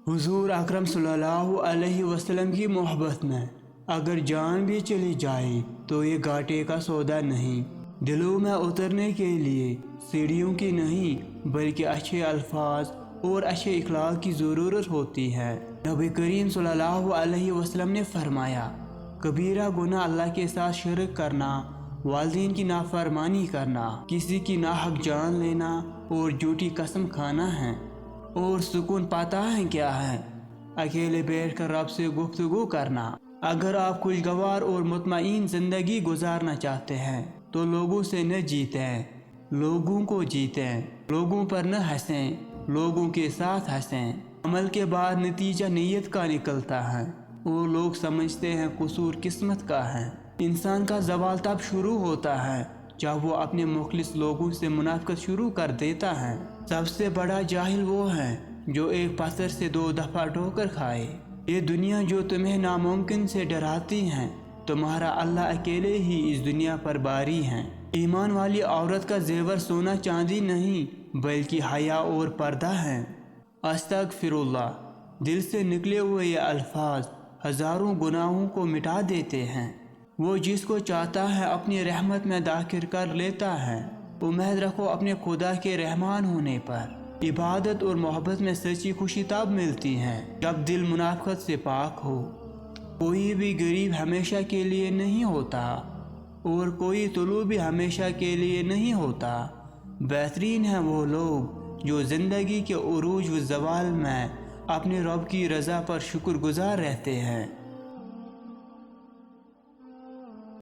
हुजूर अकरम सल्लल्लाहु अलैहि वसल्लम की मोहब्बत में अगर जान भी चली जाए तो ये घाटे का सौदा नहीं। दिलों में उतरने के लिए सीढ़ियों की नहीं बल्कि अच्छे अल्फाज और अच्छे इखलाक की ज़रूरत होती है। नबी करीम सल्लल्लाहु अलैहि वसल्लम ने फरमाया, कबीरा गुनाह अल्लाह के साथ शिरक करना, वालिदैन की नाफरमानी करना, किसी की नाहक जान लेना और झूठी कसम खाना है। और सुकून पाता है क्या है? अकेले बैठकर रब से गुफ्तगू करना। अगर आप खुशगवार और मुतमईन ज़िंदगी गुजारना चाहते हैं तो लोगों से न जीतें, लोगों को जीतें। लोगों पर न हंसें, लोगों के साथ हंसें। अमल के बाद नतीजा नीयत का निकलता है और लोग समझते हैं कसूर किस्मत का है। इंसान का ज़वाल तब शुरू होता है जब वो अपने मुखलिस लोगों से मुनाफिकत शुरू कर देता है। सबसे बड़ा जाहिल वो है जो एक पत्थर से 2 दफ़ा ठोकर खाए। ये दुनिया जो तुम्हें नामुमकिन से डराती हैं, तुम्हारा अल्लाह अकेले ही इस दुनिया पर बारी हैं। ईमान वाली औरत का जेवर सोना चांदी नहीं बल्कि हया और पर्दा है। अस्तगफिरुल्लाह। दिल से निकले हुए ये अल्फाज हज़ारों गुनाहों को मिटा देते हैं। वो जिसको चाहता है अपनी रहमत में दाखिल कर लेता है। उम्मीद रखो अपने खुदा के रहमान होने पर। इबादत और मोहब्बत में सच्ची खुशी तब मिलती है जब दिल मुनाफिकत से पाक हो। कोई भी गरीब हमेशा के लिए नहीं होता और कोई तुलू भी हमेशा के लिए नहीं होता। बेहतरीन है वो लोग जो ज़िंदगी के उरूज व ज़वाल में अपने रब की रज़ा पर शुक्रगुजार रहते हैं।